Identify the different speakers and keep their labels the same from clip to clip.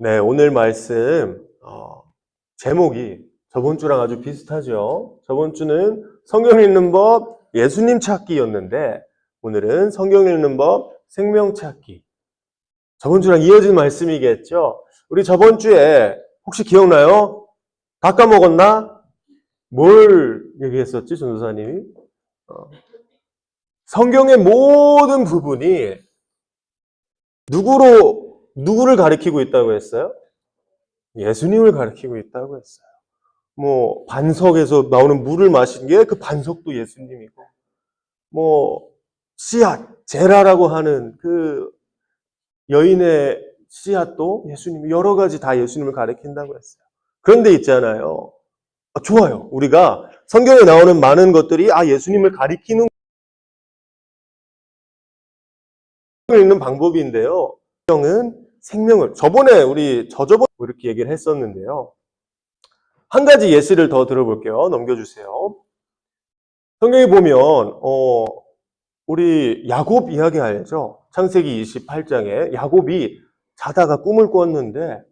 Speaker 1: 네, 오늘 말씀 제목이 저번 주랑 아주 비슷하죠. 저번 주는 성경 읽는 법 예수님 찾기였는데 오늘은 성경 읽는 법 생명 찾기. 저번 주랑 이어진 말씀이겠죠. 우리 저번 주에 혹시 기억나요? 다 까먹었나? 뭘 얘기했었지, 전도사님이? 성경의 모든 부분이 누구를 가리키고 있다고 했어요? 예수님을 가리키고 있다고 했어요. 반석에서 나오는 물을 마신 게 그 반석도 예수님이고, 씨앗, 제라라고 하는 그 여인의 씨앗도 예수님, 여러 가지 다 예수님을 가리킨다고 했어요. 그런데 있잖아요. 좋아요. 우리가 성경에 나오는 많은 것들이 예수님을 가리키는 읽는 방법인데요. 성경은 생명을, 우리 저저번 이렇게 얘기를 했었는데요. 한 가지 예시를 더 들어볼게요. 넘겨주세요. 성경에 보면 우리 야곱 이야기 알죠? 창세기 28장에 야곱이 자다가 꿈을 꿨는데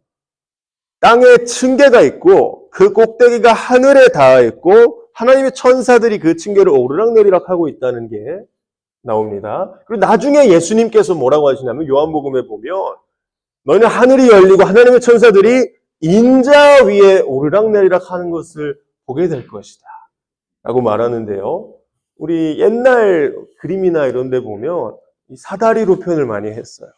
Speaker 1: 땅에 층계가 있고 그 꼭대기가 하늘에 닿아 있고 하나님의 천사들이 그 층계를 오르락내리락 하고 있다는 게 나옵니다. 그리고 나중에 예수님께서 뭐라고 하시냐면 요한복음에 보면 너희는 하늘이 열리고 하나님의 천사들이 인자 위에 오르락내리락 하는 것을 보게 될 것이다 라고 말하는데요. 우리 옛날 그림이나 이런 데 보면 이 사다리로 표현을 많이 했어요.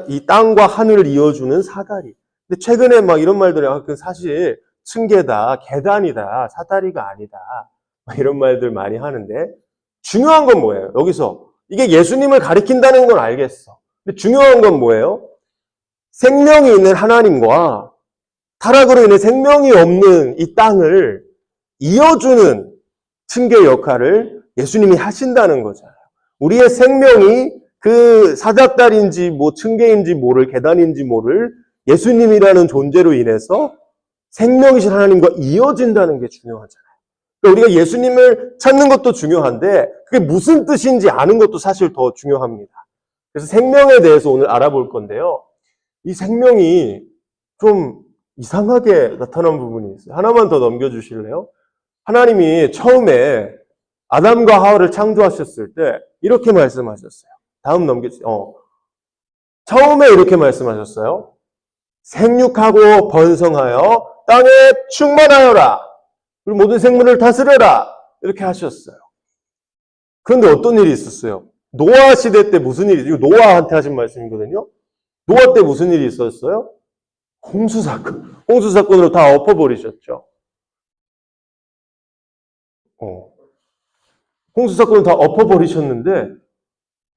Speaker 1: 이 땅과 하늘을 이어주는 사다리. 근데 최근에 이런 말들이 사실 층계다, 계단이다, 사다리가 아니다 이런 말들 많이 하는데 중요한 건 뭐예요? 여기서 이게 예수님을 가리킨다는 건 알겠어. 근데 중요한 건 뭐예요? 생명이 있는 하나님과 타락으로 인해 생명이 없는 이 땅을 이어주는 층계 역할을 예수님이 하신다는 거잖아요. 우리의 생명이 그 사닥다리인지 층계인지 모를 계단인지 모를 예수님이라는 존재로 인해서 생명이신 하나님과 이어진다는 게 중요하잖아요. 그러니까 우리가 예수님을 찾는 것도 중요한데 그게 무슨 뜻인지 아는 것도 사실 더 중요합니다. 그래서 생명에 대해서 오늘 알아볼 건데요. 이 생명이 좀 이상하게 나타난 부분이 있어요. 하나만 더 넘겨주실래요? 하나님이 처음에 아담과 하와를 창조하셨을 때 이렇게 말씀하셨어요. 다음 넘겨주세요. 처음에 이렇게 말씀하셨어요. 생육하고 번성하여 땅에 충만하여라. 그리고 모든 생물을 다스려라. 이렇게 하셨어요. 그런데 어떤 일이 있었어요? 노아 시대 때 무슨 일이, 이거 노아한테 하신 말씀이거든요. 노아 때 무슨 일이 있었어요? 홍수 사건. 홍수 사건으로 다 엎어버리셨죠. 홍수 사건을 다 엎어버리셨는데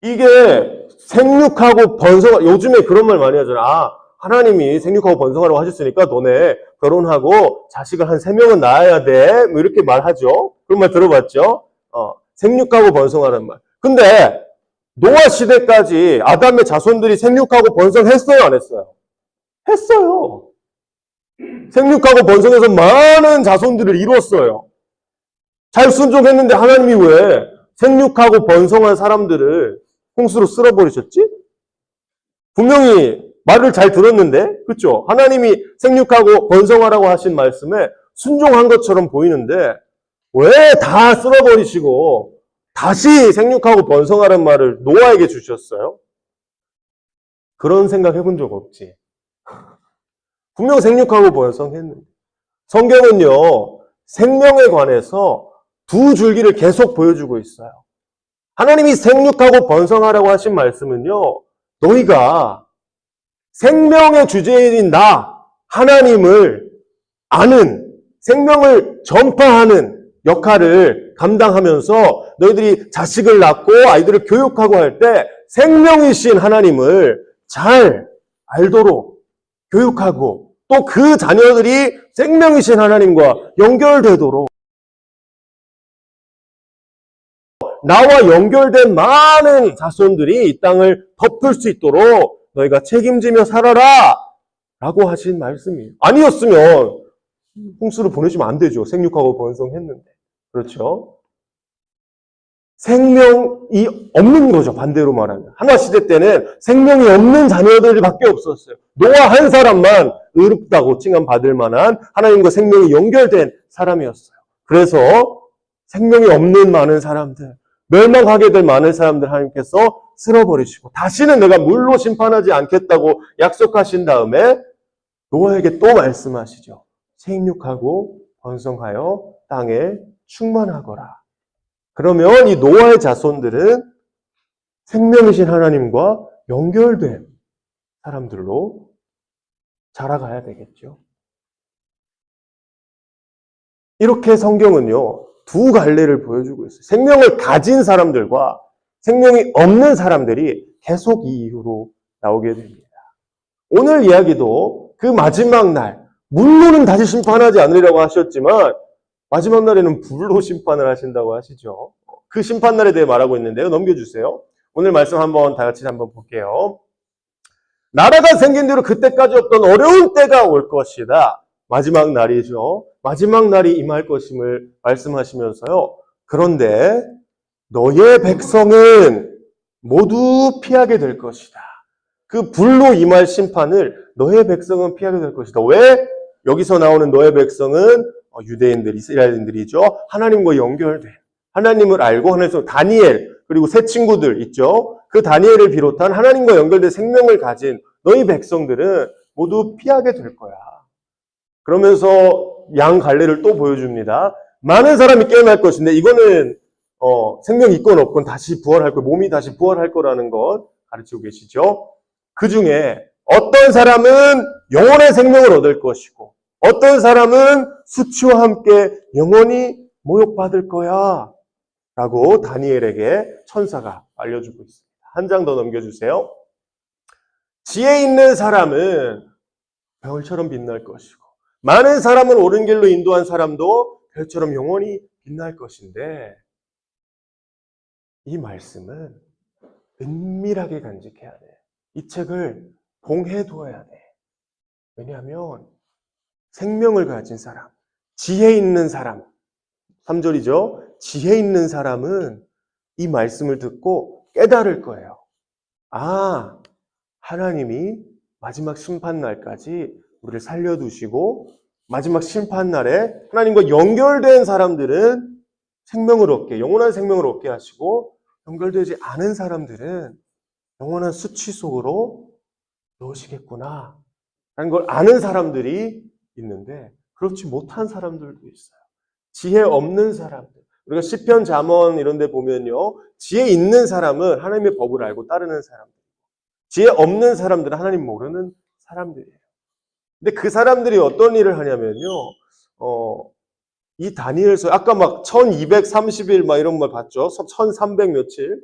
Speaker 1: 이게 생육하고 요즘에 그런 말 많이 하잖아. 하나님이 생육하고 번성하라고 하셨으니까 너네 결혼하고 자식을 한 3명은 낳아야 돼. 이렇게 말하죠. 그런 말 들어봤죠? 생육하고 번성하는 말. 근데 노아 시대까지 아담의 자손들이 생육하고 번성했어요, 안 했어요? 했어요. 생육하고 번성해서 많은 자손들을 이뤘어요. 잘 순종했는데 하나님이 왜 생육하고 번성한 사람들을 홍수로 쓸어버리셨지? 분명히 말을 잘 들었는데, 그렇죠? 하나님이 생육하고 번성하라고 하신 말씀에 순종한 것처럼 보이는데 왜 다 쓸어버리시고 다시 생육하고 번성하라는 말을 노아에게 주셨어요? 그런 생각 해본 적 없지? 분명 생육하고 번성했는데 성경은요 생명에 관해서 두 줄기를 계속 보여주고 있어요. 하나님이 생육하고 번성하라고 하신 말씀은요 너희가 생명의 주제인 나 하나님을 아는 생명을 전파하는 역할을 감당하면서 너희들이 자식을 낳고 아이들을 교육하고 할 때 생명이신 하나님을 잘 알도록 교육하고 또 그 자녀들이 생명이신 하나님과 연결되도록 나와 연결된 많은 자손들이 이 땅을 덮을 수 있도록 너희가 책임지며 살아라 라고 하신 말씀이에요. 아니었으면 홍수를 보내시면 안 되죠. 생육하고 번성했는데. 그렇죠? 생명이 없는 거죠. 반대로 말하면. 한화 시대 때는 생명이 없는 자녀들밖에 없었어요. 노아 한 사람만 의롭다고 칭함받을 만한 하나님과 생명이 연결된 사람이었어요. 그래서 생명이 없는 많은 사람들, 멸망하게 될 많은 사람들 하나님께서 쓸어버리시고 다시는 내가 물로 심판하지 않겠다고 약속하신 다음에 노아에게 또 말씀하시죠. 생육하고 번성하여 땅에 충만하거라. 그러면 이 노아의 자손들은 생명이신 하나님과 연결된 사람들로 자라가야 되겠죠. 이렇게 성경은요, 두 갈래를 보여주고 있어요. 생명을 가진 사람들과 생명이 없는 사람들이 계속 이 이후로 나오게 됩니다. 오늘 이야기도 그 마지막 날, 물로는 다시 심판하지 않으리라고 하셨지만 마지막 날에는 불로 심판을 하신다고 하시죠. 그 심판날에 대해 말하고 있는데요. 넘겨주세요. 오늘 말씀 한번 다 같이 한번 볼게요. 나라가 생긴 대로 그때까지 없던 어려운 때가 올 것이다. 마지막 날이죠. 마지막 날이 임할 것임을 말씀하시면서요. 그런데 너의 백성은 모두 피하게 될 것이다. 그 불로 임할 심판을 너의 백성은 피하게 될 것이다. 왜? 여기서 나오는 너의 백성은 유대인들, 이스라엘인들이죠. 하나님과 연결된, 하나님을 알고 하나님께서 다니엘, 그리고 새 친구들 있죠. 그 다니엘을 비롯한 하나님과 연결된 생명을 가진 너희 백성들은 모두 피하게 될 거야. 그러면서 양 갈래를 또 보여줍니다. 많은 사람이 깨어날 것인데 이거는 생명 있건 없건 다시 부활할 거, 몸이 다시 부활할 거라는 것 가르치고 계시죠. 그 중에 어떤 사람은 영원의 생명을 얻을 것이고 어떤 사람은 수치와 함께 영원히 모욕받을 거야 라고 다니엘에게 천사가 알려주고 있습니다. 한 장 더 넘겨주세요. 지혜 있는 사람은 별처럼 빛날 것이고 많은 사람을 옳은 길로 인도한 사람도 별처럼 영원히 빛날 것인데 이 말씀은 은밀하게 간직해야 돼. 이 책을 봉해두어야 돼. 왜냐하면 생명을 가진 사람, 지혜 있는 사람, 3절이죠. 지혜 있는 사람은 이 말씀을 듣고 깨달을 거예요. 아, 하나님이 마지막 심판날까지 우리를 살려두시고 마지막 심판날에 하나님과 연결된 사람들은 생명을 얻게, 영원한 생명을 얻게 하시고 연결되지 않은 사람들은 영원한 수치 속으로 넣으시겠구나 라는 걸 아는 사람들이 있는데 그렇지 못한 사람들도 있어요. 지혜 없는 사람들. 우리가 시편, 잠언 이런 데 보면요. 지혜 있는 사람은 하나님의 법을 알고 따르는 사람들. 지혜 없는 사람들은 하나님 모르는 사람들이에요. 근데 그 사람들이 어떤 일을 하냐면요. 이 다니엘서 아까 막 1230일 막 이런 말 봤죠. 1300 며칠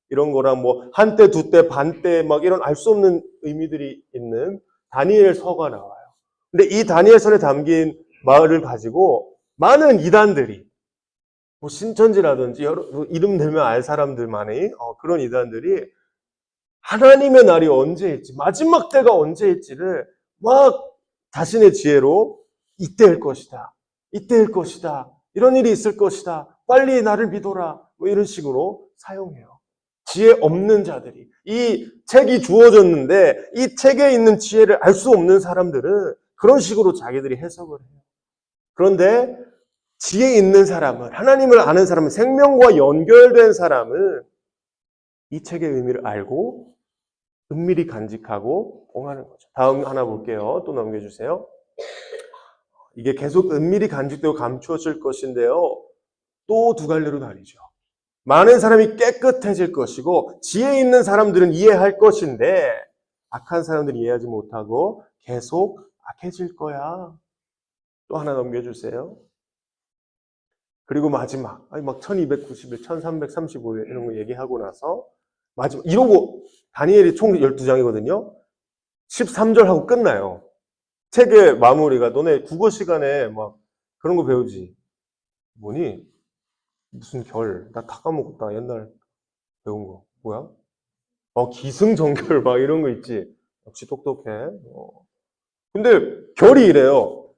Speaker 1: 이런 거랑 뭐 한때, 두때, 반때 막 이런 알 수 없는 의미들이 있는 다니엘서가 나와요. 근데 이 다니엘서에 담긴 말을 가지고 많은 이단들이 뭐 신천지라든지 여러 이름 대면 알 사람들만의 그런 이단들이 하나님의 날이 언제일지, 마지막 때가 언제일지를 막 자신의 지혜로 이때일 것이다. 이때일 것이다. 이런 일이 있을 것이다. 빨리 나를 믿어라. 뭐 이런 식으로 사용해요. 지혜 없는 자들이. 이 책이 주어졌는데 이 책에 있는 지혜를 알 수 없는 사람들은 그런 식으로 자기들이 해석을 해요. 그런데 지혜 있는 사람은, 하나님을 아는 사람은, 생명과 연결된 사람은 이 책의 의미를 알고 은밀히 간직하고 봉하는 거죠. 다음 하나 볼게요. 또 넘겨주세요. 이게 계속 은밀히 간직되고 감추어질 것인데요. 또 두 갈래로 나뉘죠. 많은 사람이 깨끗해질 것이고 지혜 있는 사람들은 이해할 것인데 악한 사람들은 이해하지 못하고 계속 악해질 거야. 또 하나 넘겨주세요. 그리고 마지막, 막 1290일, 1335일 이런 거 얘기하고 나서 마지막, 이러고 다니엘이 총 12장이거든요. 13절 하고 끝나요. 책의 마무리가 너네 국어 시간에 막 그런 거 배우지. 뭐니? 무슨 결. 나 다 까먹었다. 옛날 배운 거. 뭐야? 기승전결 막 이런 거 있지. 역시 똑똑해. 근데 결이 이래요.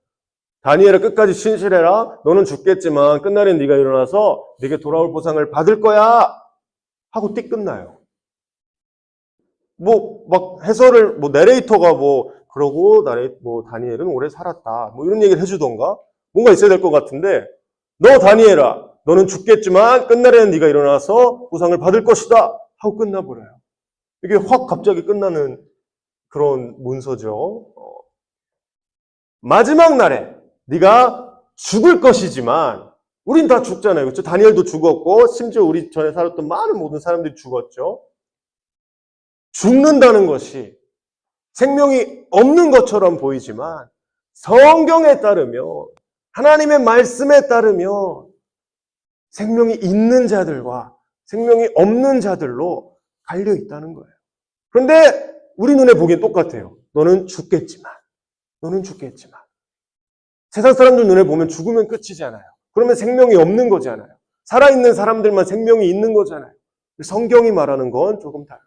Speaker 1: 다니엘아 끝까지 신실해라. 너는 죽겠지만 끝날엔 네가 일어나서 네게 돌아올 보상을 받을 거야. 하고 띡 끝나요. 막 해설을, 내레이터가 그러고 다니엘은 오래 살았다. 이런 얘기를 해주던가? 뭔가 있어야 될 것 같은데, 너 다니엘아, 너는 죽겠지만 끝날에는 네가 일어나서 보상을 받을 것이다. 하고 끝나버려요. 이게 확 갑자기 끝나는 그런 문서죠. 마지막 날에 네가 죽을 것이지만, 우린 다 죽잖아요. 그렇죠? 다니엘도 죽었고, 심지어 우리 전에 살았던 많은 모든 사람들이 죽었죠. 죽는다는 것이 생명이 없는 것처럼 보이지만 성경에 따르면, 하나님의 말씀에 따르면 생명이 있는 자들과 생명이 없는 자들로 갈려 있다는 거예요. 그런데 우리 눈에 보기엔 똑같아요. 너는 죽겠지만. 세상 사람들 눈에 보면 죽으면 끝이잖아요. 그러면 생명이 없는 거잖아요. 살아있는 사람들만 생명이 있는 거잖아요. 성경이 말하는 건 조금 달라요.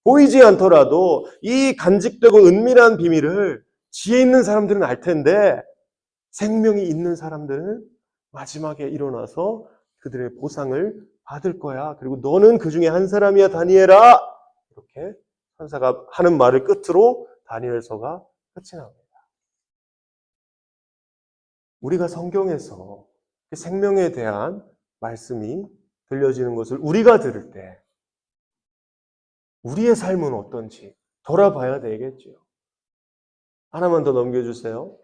Speaker 1: 보이지 않더라도 이 간직되고 은밀한 비밀을 지혜 있는 사람들은 알 텐데, 생명이 있는 사람들은 마지막에 일어나서 그들의 보상을 받을 거야. 그리고 너는 그 중에 한 사람이야, 다니엘아. 이렇게 천사가 하는 말을 끝으로 다니엘서가 끝이 납니다. 우리가 성경에서 생명에 대한 말씀이 들려지는 것을 우리가 들을 때 우리의 삶은 어떤지 돌아봐야 되겠죠. 하나만 더 넘겨주세요.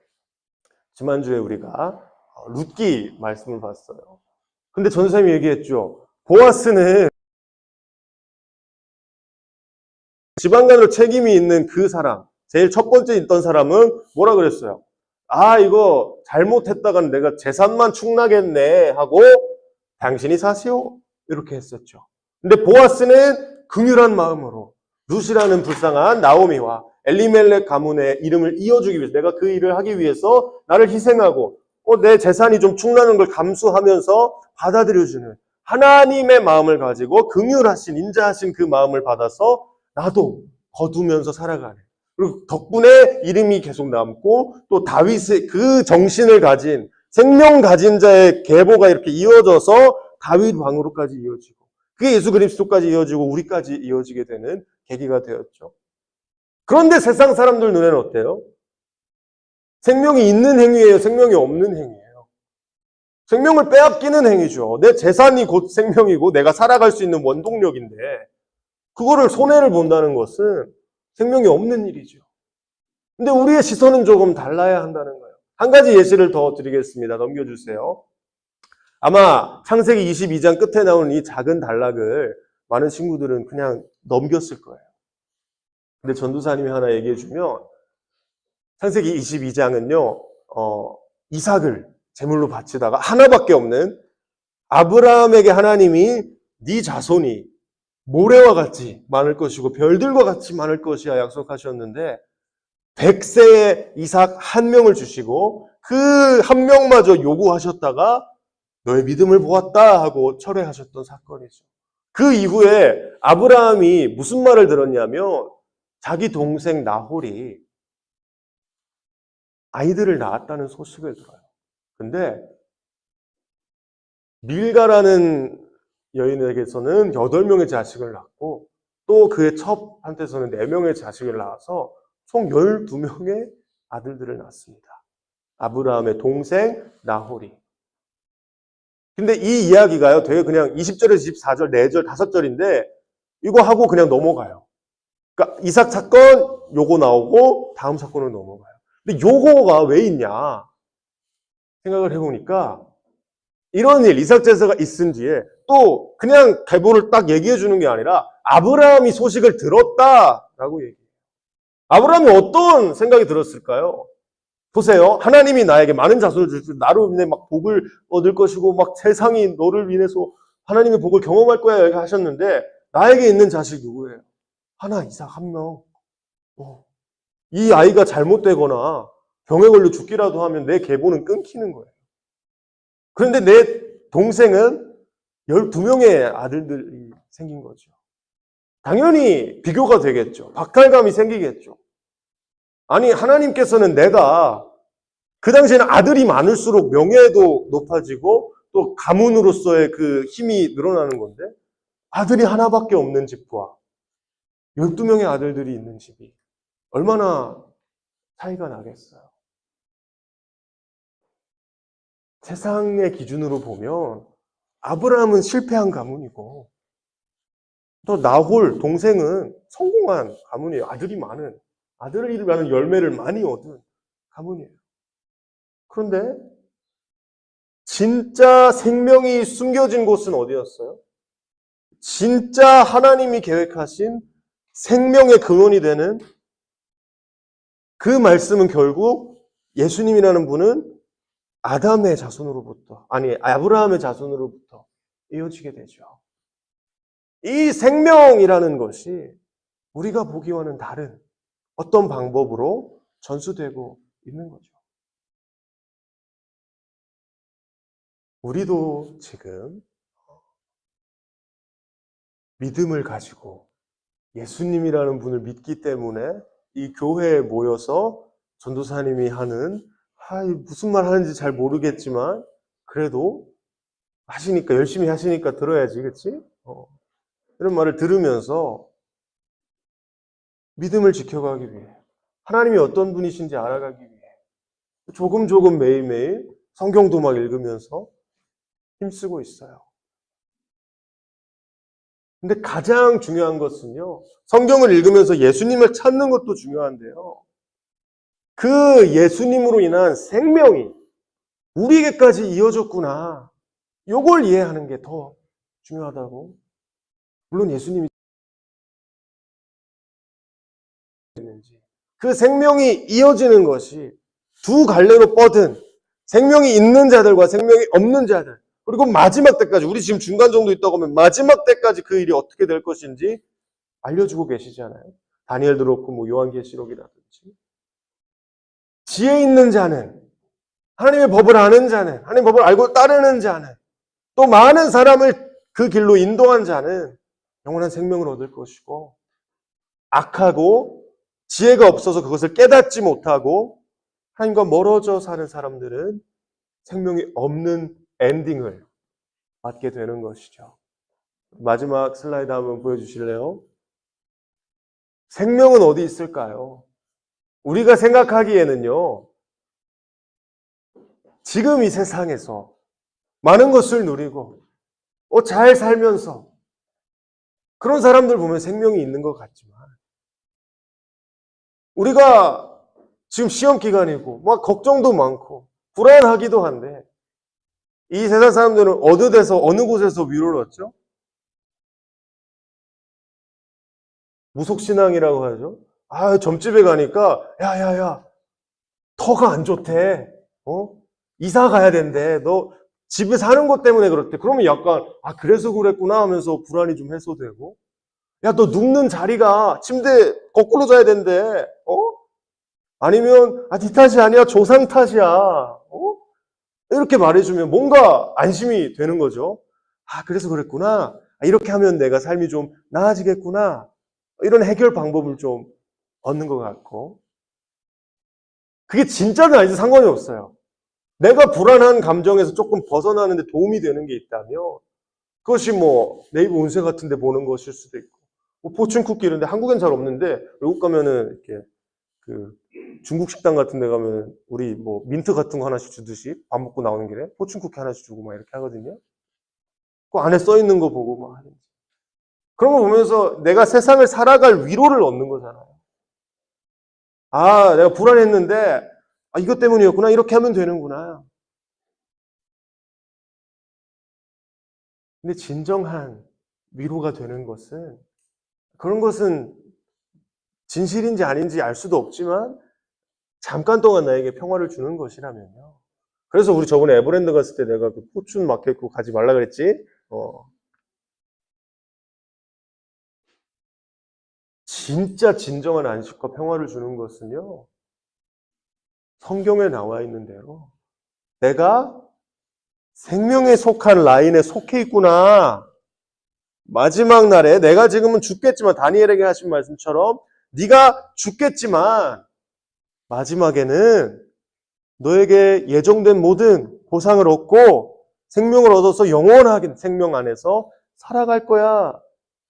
Speaker 1: 지난주에 우리가 룻기 말씀을 봤어요. 근데 전사님이 얘기했죠. 보아스는 지방간으로 책임이 있는 그 사람, 제일 첫 번째 있던 사람은 뭐라 그랬어요? 이거 잘못했다간 내가 재산만 축나겠네 하고 당신이 사시오. 이렇게 했었죠. 근데 보아스는 긍휼한 마음으로 룻이라는 불쌍한 나오미와 엘리멜렉 가문의 이름을 이어주기 위해서, 내가 그 일을 하기 위해서 나를 희생하고 내 재산이 좀 축나는 걸 감수하면서 받아들여주는 하나님의 마음을 가지고 긍휼하신, 인자하신 그 마음을 받아서 나도 거두면서 살아가는, 그리고 덕분에 이름이 계속 남고 또 다윗의 그 정신을 가진, 생명 가진 자의 계보가 이렇게 이어져서 다윗 왕으로까지 이어지고, 그게 예수 그리스도까지 이어지고 우리까지 이어지게 되는 계기가 되었죠. 그런데 세상 사람들 눈에는 어때요? 생명이 있는 행위예요? 생명이 없는 행위예요? 생명을 빼앗기는 행위죠. 내 재산이 곧 생명이고 내가 살아갈 수 있는 원동력인데 그거를 손해를 본다는 것은 생명이 없는 일이죠. 근데 우리의 시선은 조금 달라야 한다는 거예요. 한 가지 예시를 더 드리겠습니다. 넘겨주세요. 아마 창세기 22장 끝에 나오는 이 작은 단락을 많은 친구들은 그냥 넘겼을 거예요. 근데 전도사님이 하나 얘기해 주면, 창세기 22장은요, 이삭을 제물로 바치다가 하나밖에 없는 아브라함에게 하나님이 네 자손이 모래와 같이 많을 것이고 별들과 같이 많을 것이야 약속하셨는데 100세의 이삭 한 명을 주시고 그 한 명마저 요구하셨다가 너의 믿음을 보았다 하고 철회하셨던 사건이죠. 그 이후에 아브라함이 무슨 말을 들었냐면 자기 동생 나홀이 아이들을 낳았다는 소식을 들어요. 근데 밀가라는 여인에게서는 8명의 자식을 낳고 또 그의 첩한테서는 4명의 자식을 낳아서 총 12명의 아들들을 낳습니다. 아브라함의 동생 나홀이. 근데 이 이야기가요, 되게 그냥 20절에서 24절, 4절, 5절인데 이거 하고 그냥 넘어가요. 그러니까 이삭 사건 요거 나오고 다음 사건으로 넘어가요. 근데 요거가 왜 있냐 생각을 해보니까 이런 일, 이삭 제사가 있은 뒤에 또 그냥 계보를 딱 얘기해 주는 게 아니라 아브라함이 소식을 들었다라고 얘기해요. 아브라함이 어떤 생각이 들었을까요? 보세요. 하나님이 나에게 많은 자손을 주시고 나로 인해 막 복을 얻을 것이고 막 세상이 너를 인해서 하나님의 복을 경험할 거야 이렇게 하셨는데 나에게 있는 자식 누구예요? 하나, 이삭 한 명. 이 아이가 잘못되거나 병에 걸려 죽기라도 하면 내 계보는 끊기는 거예요. 그런데 내 동생은 12명의 아들들이 생긴 거죠. 당연히 비교가 되겠죠. 박탈감이 생기겠죠. 아니, 하나님께서는 내가 그 당시에는 아들이 많을수록 명예도 높아지고 또 가문으로서의 그 힘이 늘어나는 건데 아들이 하나밖에 없는 집과 12명의 아들들이 있는 집이 얼마나 차이가 나겠어요. 세상의 기준으로 보면 아브라함은 실패한 가문이고 또 나홀 동생은 성공한 가문이에요. 아들이 많은, 아들이 많은 열매를 많이 얻은 가문이에요. 그런데 진짜 생명이 숨겨진 곳은 어디였어요? 진짜 하나님이 계획하신 생명의 근원이 되는 그 말씀은 결국 예수님이라는 분은 아담의 자손으로부터, 아니 아브라함의 자손으로부터 이어지게 되죠. 이 생명이라는 것이 우리가 보기와는 다른 어떤 방법으로 전수되고 있는 거죠. 우리도 지금 믿음을 가지고 예수님이라는 분을 믿기 때문에 이 교회에 모여서 전도사님이 하는 무슨 말 하는지 잘 모르겠지만 그래도 하시니까 열심히 하시니까 들어야지, 그렇지? 이런 말을 들으면서 믿음을 지켜가기 위해 하나님이 어떤 분이신지 알아가기 위해 조금 매일매일 성경도 막 읽으면서 힘쓰고 있어요. 근데 가장 중요한 것은요, 성경을 읽으면서 예수님을 찾는 것도 중요한데요, 그 예수님으로 인한 생명이 우리에게까지 이어졌구나, 요걸 이해하는 게 더 중요하다고. 물론 예수님이 있는지 그 생명이 이어지는 것이 두 갈래로 뻗은 생명이 있는 자들과 생명이 없는 자들, 그리고 마지막 때까지, 우리 지금 중간 정도 있다고 하면 마지막 때까지 그 일이 어떻게 될 것인지 알려주고 계시잖아요. 다니엘도 그렇고 뭐 요한계시록이라든지. 지혜 있는 자는, 하나님의 법을 아는 자는, 하나님의 법을 알고 따르는 자는, 또 많은 사람을 그 길로 인도한 자는 영원한 생명을 얻을 것이고, 악하고 지혜가 없어서 그것을 깨닫지 못하고 하나님과 멀어져 사는 사람들은 생명이 없는 엔딩을 맞게 되는 것이죠. 마지막 슬라이드 한번 보여주실래요? 생명은 어디 있을까요? 우리가 생각하기에는요, 지금 이 세상에서 많은 것을 누리고 잘 살면서 그런 사람들 보면 생명이 있는 것 같지만, 우리가 지금 시험 기간이고 막 걱정도 많고 불안하기도 한데, 이 세상 사람들은 어느 데서 어느 곳에서 위로를 얻죠? 무속신앙이라고 하죠. 점집에 가니까 야야야, 터가 안 좋대. 이사 가야 된대. 너 집에 사는 것 때문에 그렇대. 그러면 약간 그래서 그랬구나 하면서 불안이 좀 해소되고, 야, 너 눕는 자리가 침대 거꾸로 자야 된대. 아니면 네 탓이 아니야, 조상 탓이야. 이렇게 말해주면 뭔가 안심이 되는 거죠. 그래서 그랬구나. 이렇게 하면 내가 삶이 좀 나아지겠구나. 이런 해결 방법을 좀 얻는 것 같고. 그게 진짜는 아닌지 상관이 없어요. 내가 불안한 감정에서 조금 벗어나는데 도움이 되는 게 있다면 그것이 뭐 네이버 운세 같은 데 보는 것일 수도 있고, 뭐 포춘 쿠키 이런 데 한국엔 잘 없는데 외국 가면은 이렇게 그 중국 식당 같은 데 가면 우리 뭐 민트 같은 거 하나씩 주듯이 밥 먹고 나오는 길에 포춘 쿠키 하나씩 주고 막 이렇게 하거든요. 그 안에 써 있는 거 보고 막 하는지. 그런 거 보면서 내가 세상을 살아갈 위로를 얻는 거잖아요. 내가 불안했는데 이것 때문이었구나. 이렇게 하면 되는구나. 근데 진정한 위로가 되는 것은, 그런 것은 진실인지 아닌지 알 수도 없지만 잠깐 동안 나에게 평화를 주는 것이라면요. 그래서 우리 저번에 에버랜드 갔을 때 내가 그 포춘 마켓 그 가지 말라 그랬지. 진짜 진정한 안식과 평화를 주는 것은요, 성경에 나와 있는 대로 내가 생명에 속한 라인에 속해 있구나. 마지막 날에 내가 지금은 죽겠지만, 다니엘에게 하신 말씀처럼 네가 죽겠지만 마지막에는 너에게 예정된 모든 보상을 얻고 생명을 얻어서 영원하게 생명 안에서 살아갈 거야.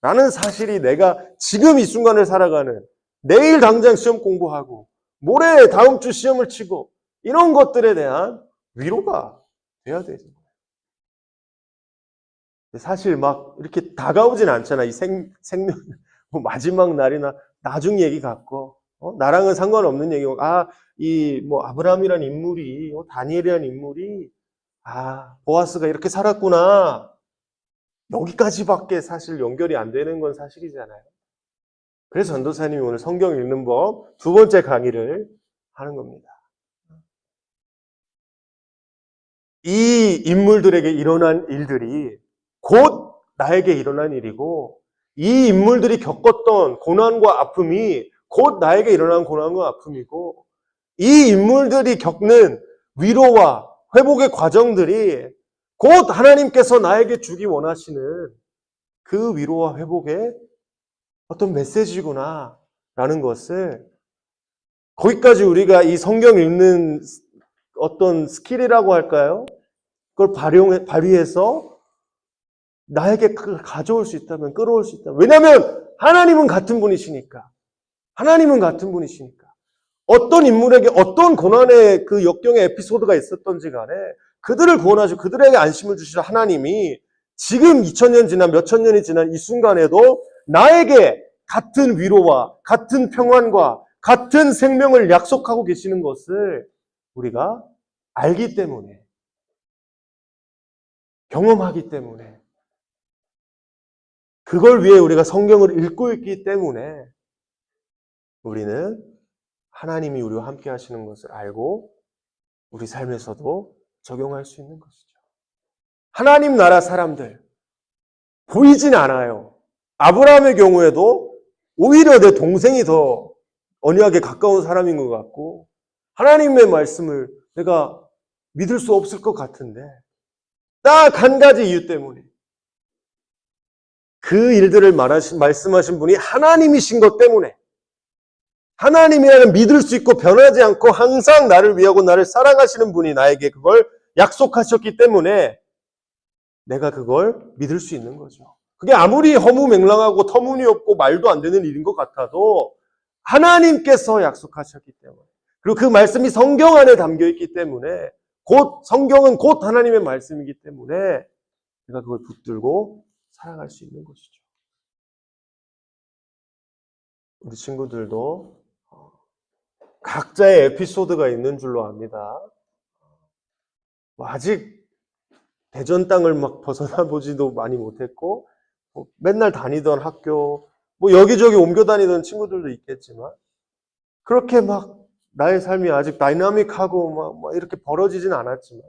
Speaker 1: 라는 사실이 내가 지금 이 순간을 살아가는, 내일 당장 시험 공부하고 모레 다음 주 시험을 치고 이런 것들에 대한 위로가 돼야 되죠. 사실 막 이렇게 다가오진 않잖아. 이 생명, 뭐 마지막 날이나 나중 얘기 같고, 나랑은 상관없는 얘기고, 이 뭐 아브라함이란 인물이, 다니엘이란 인물이, 보아스가 이렇게 살았구나. 여기까지밖에 사실 연결이 안 되는 건 사실이잖아요. 그래서 전도사님이 오늘 성경 읽는 법 두 번째 강의를 하는 겁니다. 이 인물들에게 일어난 일들이 곧 나에게 일어난 일이고, 이 인물들이 겪었던 고난과 아픔이 곧 나에게 일어난 고난과 아픔이고, 이 인물들이 겪는 위로와 회복의 과정들이 곧 하나님께서 나에게 주기 원하시는 그 위로와 회복의 어떤 메시지구나 라는 것을, 거기까지 우리가 이 성경 읽는 어떤 스킬이라고 할까요? 그걸 발휘해서 나에게 그걸 가져올 수 있다면, 끌어올 수 있다면. 왜냐하면 하나님은 같은 분이시니까. 하나님은 같은 분이시니까. 어떤 인물에게 어떤 고난의 그 역경의 에피소드가 있었던지 간에 그들을 구원하시고 그들에게 안심을 주시는 하나님이 지금 2000년 지난, 몇천 년이 지난 이 순간에도 나에게 같은 위로와 같은 평안과 같은 생명을 약속하고 계시는 것을 우리가 알기 때문에, 경험하기 때문에, 그걸 위해 우리가 성경을 읽고 있기 때문에 우리는 하나님이 우리와 함께 하시는 것을 알고 우리 삶에서도 적용할 수 있는 것이죠. 하나님 나라 사람들 보이진 않아요. 아브라함의 경우에도 오히려 내 동생이 더 언약에 가까운 사람인 것 같고, 하나님의 말씀을 내가 믿을 수 없을 것 같은데, 딱 한 가지 이유 때문에, 그 일들을 말씀하신 분이 하나님이신 것 때문에, 하나님이라는 믿을 수 있고 변하지 않고 항상 나를 위하고 나를 사랑하시는 분이 나에게 그걸 약속하셨기 때문에 내가 그걸 믿을 수 있는 거죠. 그게 아무리 허무맹랑하고 터무니없고 말도 안 되는 일인 것 같아도 하나님께서 약속하셨기 때문에, 그리고 그 말씀이 성경 안에 담겨 있기 때문에, 성경은 곧 하나님의 말씀이기 때문에 내가 그걸 붙들고 살아갈 수 있는 것이죠. 우리 친구들도 각자의 에피소드가 있는 줄로 압니다. 아직 대전 땅을 막 벗어나 보지도 많이 못했고, 맨날 다니던 학교, 여기저기 옮겨 다니던 친구들도 있겠지만, 그렇게 막 나의 삶이 아직 다이나믹하고 막 이렇게 벌어지진 않았지만,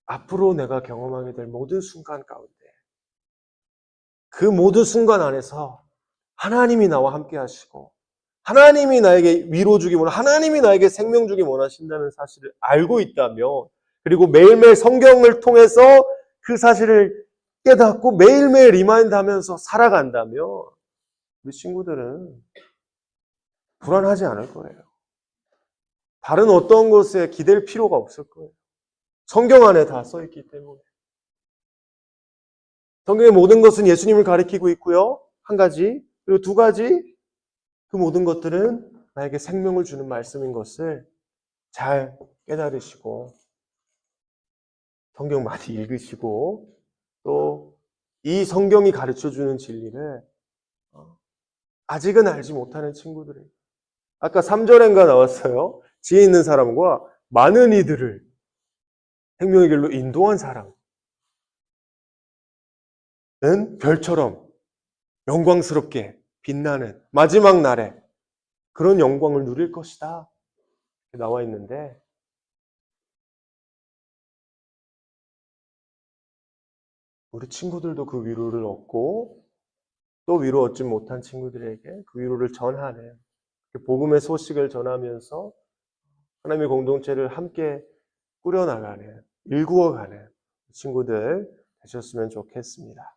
Speaker 1: 앞으로 내가 경험하게 될 모든 순간 가운데, 그 모든 순간 안에서 하나님이 나와 함께 하시고, 하나님이 나에게 위로 주기 하나님이 나에게 생명 주기 원하신다는 사실을 알고 있다면, 그리고 매일매일 성경을 통해서 그 사실을 깨닫고 매일매일 리마인드 하면서 살아간다면 우리 친구들은 불안하지 않을 거예요. 다른 어떤 것에 기댈 필요가 없을 거예요. 성경 안에 다 써있기 때문에. 성경의 모든 것은 예수님을 가리키고 있고요. 한 가지. 그리고 두 가지. 그 모든 것들은 나에게 생명을 주는 말씀인 것을 잘 깨달으시고, 성경 많이 읽으시고, 또 이 성경이 가르쳐주는 진리를 아직은 알지 못하는 친구들에게, 아까 3절인가 나왔어요. 지혜 있는 사람과 많은 이들을 생명의 길로 인도한 사람은 별처럼 영광스럽게 빛나는 마지막 날에 그런 영광을 누릴 것이다 나와 있는데, 우리 친구들도 그 위로를 얻고 또 위로 얻지 못한 친구들에게 그 위로를 전하는, 복음의 소식을 전하면서 하나님의 공동체를 함께 꾸려나가는, 일구어가는 친구들 되셨으면 좋겠습니다.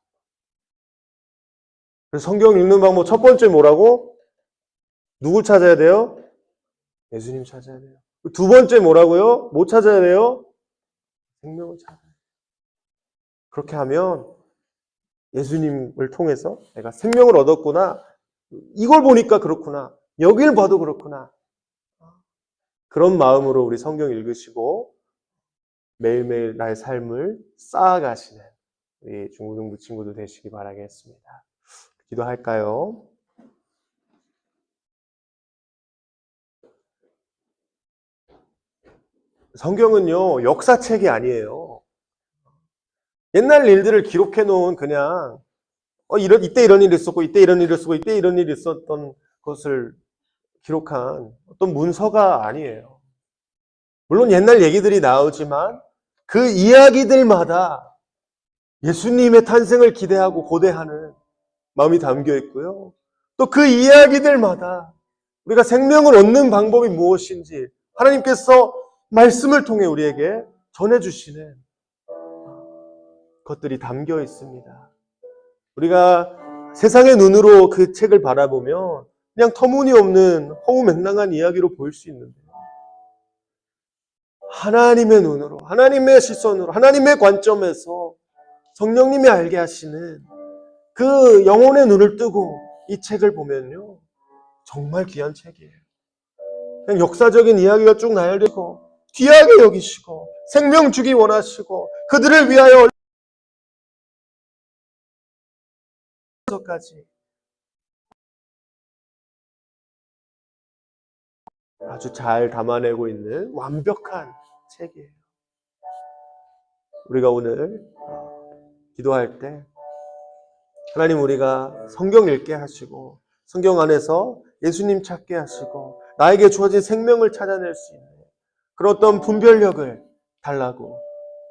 Speaker 1: 그래서 성경 읽는 방법 첫 번째 뭐라고? 누굴 찾아야 돼요? 예수님 찾아야 돼요. 두 번째 뭐라고요? 뭐 찾아야 돼요? 생명을 찾아야 돼요. 그렇게 하면 예수님을 통해서 내가 생명을 얻었구나. 이걸 보니까 그렇구나. 여길 봐도 그렇구나. 그런 마음으로 우리 성경 읽으시고 매일매일 나의 삶을 쌓아가시는 우리 중고등부 친구들 되시기 바라겠습니다. 기도할까요? 성경은요, 역사책이 아니에요. 옛날 일들을 기록해 놓은 그냥 이때 이런 일이 있었고 이때 이런 일이 있었고 이때 이런 일이 있었던 것을 기록한 어떤 문서가 아니에요. 물론 옛날 얘기들이 나오지만 그 이야기들마다 예수님의 탄생을 기대하고 고대하는 마음이 담겨 있고요. 또 그 이야기들마다 우리가 생명을 얻는 방법이 무엇인지 하나님께서 말씀을 통해 우리에게 전해주시는 것들이 담겨 있습니다. 우리가 세상의 눈으로 그 책을 바라보면 그냥 터무니없는 허무맹랑한 이야기로 보일 수 있는데 하나님의 눈으로, 하나님의 시선으로, 하나님의 관점에서 성령님이 알게 하시는 그 영혼의 눈을 뜨고 이 책을 보면요, 정말 귀한 책이에요. 그냥 역사적인 이야기가 쭉 나열되고 귀하게 여기시고 생명 주기 원하시고 그들을 위하여 까지 아주 잘 담아내고 있는 완벽한 책이에요. 우리가 오늘 기도할 때 하나님, 우리가 성경 읽게 하시고 성경 안에서 예수님 찾게 하시고 나에게 주어진 생명을 찾아낼 수 있는 그런 어떤 분별력을 달라고,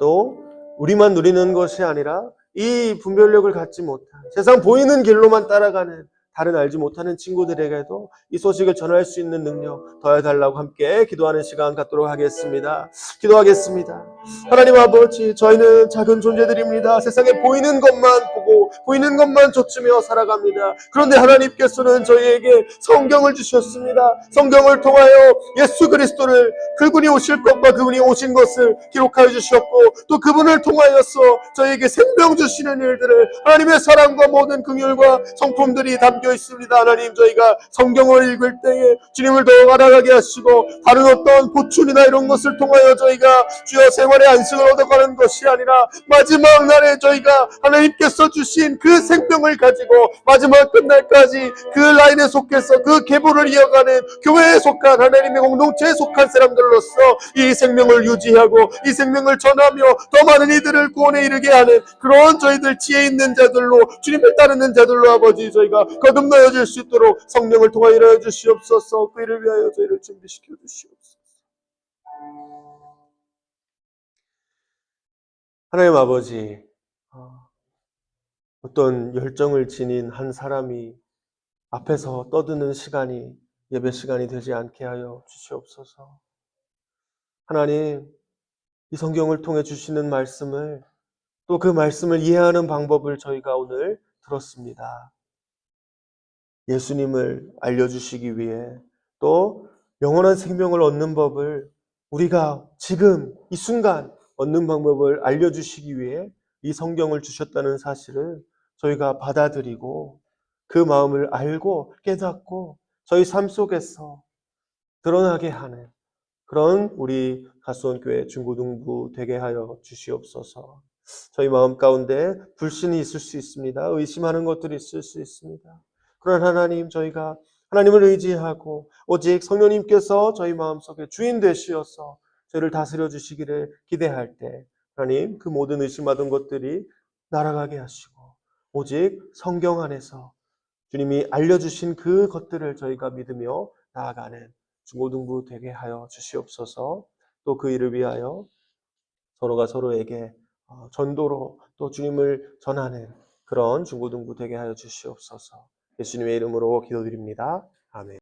Speaker 1: 또 우리만 누리는 것이 아니라 이 분별력을 갖지 못한 세상 보이는 길로만 따라가는 다른 알지 못하는 친구들에게도 이 소식을 전할 수 있는 능력 더해달라고 함께 기도하는 시간 갖도록 하겠습니다. 기도하겠습니다. 하나님 아버지, 저희는 작은 존재들입니다. 세상에 보이는 것만 보고 보이는 것만 좇으며 살아갑니다. 그런데 하나님께서는 저희에게 성경을 주셨습니다. 성경을 통하여 예수 그리스도를, 그분이 오실 것과 그분이 오신 것을 기록하여 주셨고, 또 그분을 통하여서 저희에게 생명 주시는 일들을, 하나님의 사랑과 모든 긍휼과 성품들이 담겨 있습니다. 하나님, 저희가 성경을 읽을 때에 주님을 더욱 알아가게 하시고 다른 어떤 보충이나 이런 것을 통하여 저희가 주여 생활의 안식을 얻어가는 것이 아니라 마지막 날에 저희가 하나님께서 주신 그 생명을 가지고 마지막 끝날까지 그 라인에 속해서 그 계보를 이어가는 교회에 속한 하나님의 공동체에 속한 사람들로서 이 생명을 유지하고 이 생명을 전하며 더 많은 이들을 구원에 이르게 하는 그런 저희들 지혜 있는 자들로, 주님을 따르는 자들로 아버지 저희가 거듭나여 줄 수 있도록 성령을 통하여 일하여 주시옵소서. 그 일을 위하여 저희를 준비시켜 주시옵소서. 하나님 아버지, 어떤 열정을 지닌 한 사람이 앞에서 떠드는 시간이 예배 시간이 되지 않게 하여 주시옵소서. 하나님, 이 성경을 통해 주시는 말씀을, 또 그 말씀을 이해하는 방법을 저희가 오늘 들었습니다. 예수님을 알려주시기 위해, 또 영원한 생명을 얻는 법을 우리가 지금 이 순간 얻는 방법을 알려주시기 위해 이 성경을 주셨다는 사실을 저희가 받아들이고 그 마음을 알고 깨닫고 저희 삶 속에서 드러나게 하는 그런 우리 가수원교회 중고등부 되게 하여 주시옵소서. 저희 마음 가운데 불신이 있을 수 있습니다. 의심하는 것들이 있을 수 있습니다. 그러나 하나님, 저희가 하나님을 의지하고 오직 성령님께서 저희 마음속에 주인 되시어서 저희를 다스려 주시기를 기대할 때 하나님, 그 모든 의심하던 것들이 날아가게 하시고 오직 성경 안에서 주님이 알려주신 그 것들을 저희가 믿으며 나아가는 중고등부 되게 하여 주시옵소서. 또 그 일을 위하여 서로가 서로에게 전도로 또 주님을 전하는 그런 중고등부 되게 하여 주시옵소서. 예수님의 이름으로 기도드립니다. 아멘.